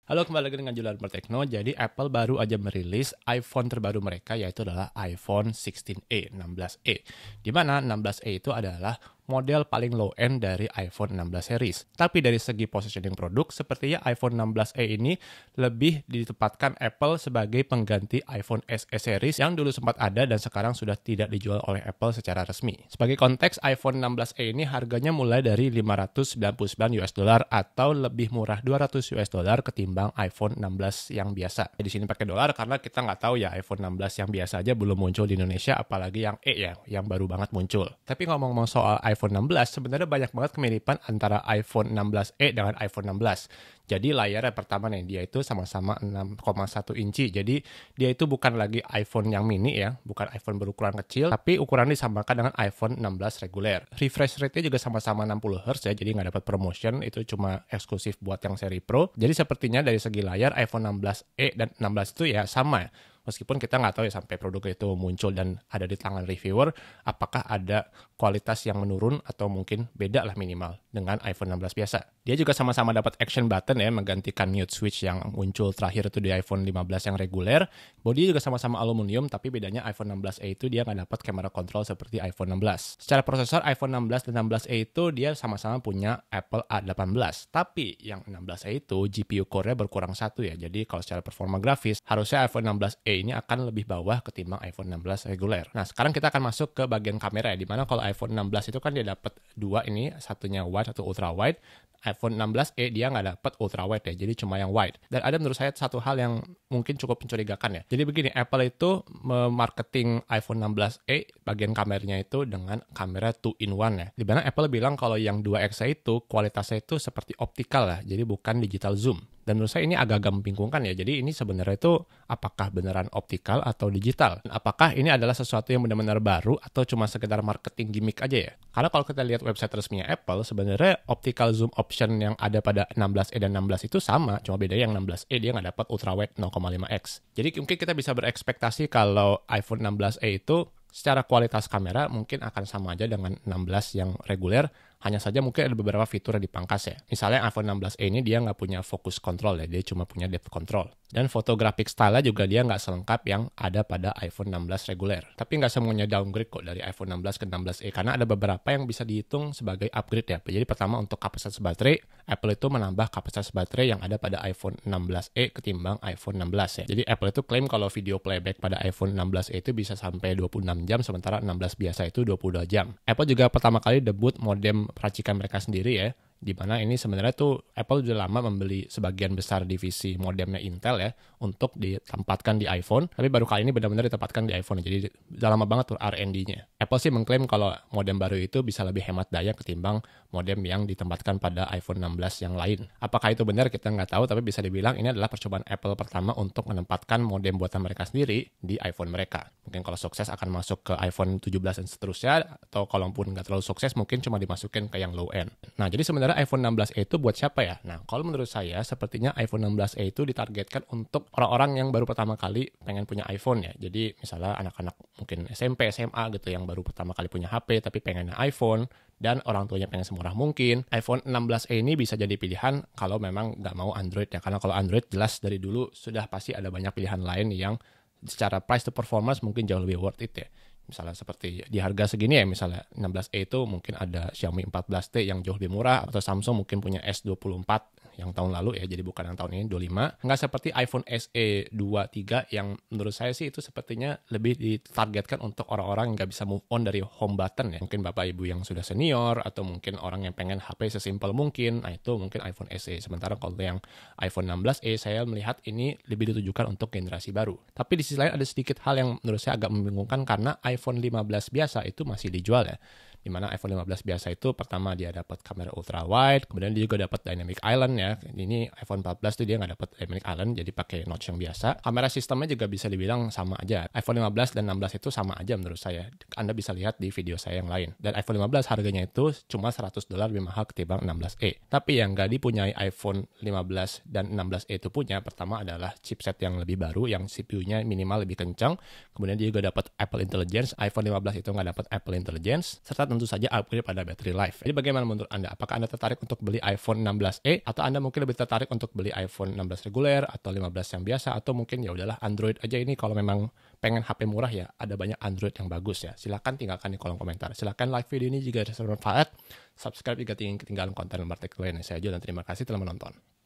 Halo, kembali lagi dengan Julian Bertekno. Jadi Apple baru aja merilis iPhone terbaru mereka, yaitu adalah iPhone 16e, 16e. Di mana 16e itu adalah model paling low end dari iPhone 16 series. Tapi dari segi positioning produk, sepertinya iPhone 16e ini lebih ditempatkan Apple sebagai pengganti iPhone SE series yang dulu sempat ada dan sekarang sudah tidak dijual oleh Apple secara resmi. Sebagai konteks, iPhone 16e ini harganya mulai dari $599 atau lebih murah $200 ketimbang iPhone 16 yang biasa. Di sini pakai dolar karena kita nggak tahu ya, iPhone 16 yang biasa aja belum muncul di Indonesia, apalagi yang E ya, yang baru banget muncul. Tapi ngomong-ngomong soal iPhone 16, sebenarnya banyak banget kemiripan antara iPhone 16e dengan iPhone 16. Jadi layarnya pertama nih, dia itu sama-sama 6,1 inci. Jadi dia itu bukan lagi iPhone yang mini ya, bukan iPhone berukuran kecil, tapi ukurannya disamakan dengan iPhone 16 reguler. Refresh rate-nya juga sama-sama 60 Hz ya, jadi nggak dapat promotion, itu cuma eksklusif buat yang seri Pro. Jadi sepertinya dari segi layar iPhone 16e dan 16 itu ya sama. Meskipun kita nggak tahu ya sampai produk itu muncul dan ada di tangan reviewer, apakah ada kualitas yang menurun atau mungkin beda lah minimal dengan iPhone 16 biasa. Dia juga sama-sama dapat action button ya, menggantikan mute switch yang muncul terakhir itu di iPhone 15 yang reguler. Bodi juga sama-sama aluminium, tapi bedanya iPhone 16e itu dia nggak dapat camera control seperti iPhone 16. Secara prosesor, iPhone 16 dan 16e itu dia sama-sama punya Apple A18. Tapi yang 16e itu GPU core-nya berkurang satu ya, jadi kalau secara performa grafis, harusnya iPhone 16e ini akan lebih bawah ketimbang iPhone 16 reguler. Nah, sekarang kita akan masuk ke bagian kamera ya, dimana kalau iPhone 16 itu kan dia dapat dua ini, satunya wide, satu ultra wide. iPhone 16e dia nggak dapat ultra wide ya, jadi cuma yang wide. Dan ada menurut saya satu hal yang mungkin cukup mencurigakan ya. Jadi begini, Apple itu memarketing iPhone 16e bagian kameranya itu dengan kamera 2-in-1 ya. Dimana Apple bilang kalau yang 2X itu kualitasnya itu seperti optikal lah, jadi bukan digital zoom. Dan menurut saya ini agak-agak membingungkan ya. Jadi ini sebenarnya itu apakah beneran optikal atau digital? Dan apakah ini adalah sesuatu yang benar-benar baru atau cuma sekedar marketing gimmick aja ya? Karena kalau kita lihat website resminya Apple, sebenarnya optical zoom option yang ada pada 16e dan 16 itu sama. Cuma bedanya yang 16e dia nggak dapat ultrawide 0,5x. Jadi mungkin kita bisa berekspektasi kalau iPhone 16e itu secara kualitas kamera mungkin akan sama aja dengan 16 yang reguler. Hanya saja mungkin ada beberapa fitur yang dipangkas ya. Misalnya iPhone 16e ini dia nggak punya focus control ya, dia cuma punya depth control. Dan photographic style-nya juga dia nggak selengkap yang ada pada iPhone 16 reguler. Tapi nggak semuanya downgrade kok dari iPhone 16 ke 16e, karena ada beberapa yang bisa dihitung sebagai upgrade ya. Jadi pertama untuk kapasitas baterai, Apple itu menambah kapasitas baterai yang ada pada iPhone 16e ketimbang iPhone 16 ya. Jadi Apple itu klaim kalau video playback pada iPhone 16e itu bisa sampai 26 jam, sementara 16 biasa itu 22 jam. Apple juga pertama kali debut modem peracikan mereka sendiri ya, di mana ini sebenarnya tuh Apple sudah lama membeli sebagian besar divisi modemnya Intel ya untuk ditempatkan di iPhone, tapi baru kali ini benar-benar ditempatkan di iPhone, jadi udah lama banget tuh R&D-nya. Apple sih mengklaim kalau modem baru itu bisa lebih hemat daya ketimbang modem yang ditempatkan pada iPhone 16 yang lain. Apakah itu benar kita nggak tahu, tapi bisa dibilang ini adalah percobaan Apple pertama untuk menempatkan modem buatan mereka sendiri di iPhone mereka. Mungkin kalau sukses akan masuk ke iPhone 17 dan seterusnya, atau kalaupun nggak terlalu sukses mungkin cuma dimasukin ke yang low end. Nah, jadi sebenarnya iPhone 16e itu buat siapa ya? Nah, kalau menurut saya sepertinya iPhone 16e itu ditargetkan untuk orang-orang yang baru pertama kali pengen punya iPhone ya. Jadi misalnya anak-anak mungkin SMP, SMA gitu yang baru pertama kali punya HP tapi pengennya iPhone, dan orang tuanya pengen semurah mungkin. iPhone 16e ini bisa jadi pilihan kalau memang nggak mau Android ya. Karena kalau Android jelas dari dulu sudah pasti ada banyak pilihan lain yang secara price to performance mungkin jauh lebih worth it ya. Misalnya seperti di harga segini ya, misalnya 16e itu mungkin ada Xiaomi 14T yang jauh lebih murah, atau Samsung mungkin punya S24 yang tahun lalu ya, jadi bukan yang tahun ini 25. Nggak seperti iPhone SE 23 yang menurut saya sih itu sepertinya lebih ditargetkan untuk orang-orang yang nggak bisa move on dari home button ya. Mungkin bapak ibu yang sudah senior, atau mungkin orang yang pengen HP sesimpel mungkin. Nah itu mungkin iPhone SE. Sementara kalau yang iPhone 16e saya melihat ini lebih ditujukan untuk generasi baru. Tapi di sisi lain ada sedikit hal yang menurut saya agak membingungkan, karena iPhone 15 biasa itu masih dijual ya. Dimana iPhone 15 biasa itu pertama dia dapat kamera ultra wide, kemudian dia juga dapat dynamic island ya. Ini iPhone 14 tuh dia nggak dapat dynamic island, jadi pakai notch yang biasa. Kamera sistemnya juga bisa dibilang sama aja. iPhone 15 dan 16 itu sama aja menurut saya. Anda bisa lihat di video saya yang lain. Dan iPhone 15 harganya itu cuma $100 lebih mahal ketimbang 16e. Tapi yang nggak dipunyai iPhone 15 dan 16e itu punya, pertama adalah chipset yang lebih baru, yang CPU-nya minimal lebih kencang. Kemudian dia juga dapat Apple Intelligence. iPhone 15 itu nggak dapat Apple Intelligence. Serta tentu saja upgrade pada battery life. Jadi bagaimana menurut Anda? Apakah Anda tertarik untuk beli iPhone 16e atau Anda mungkin lebih tertarik untuk beli iPhone 16 reguler atau 15 yang biasa, atau mungkin ya udahlah Android aja ini kalau memang pengen HP murah ya, ada banyak Android yang bagus ya. Silahkan tinggalkan di kolom komentar. Silahkan like video ini jika ada bermanfaat. Subscribe jika ingin ketinggalan konten teknologi lainnya. Saya Jo dan terima kasih telah menonton.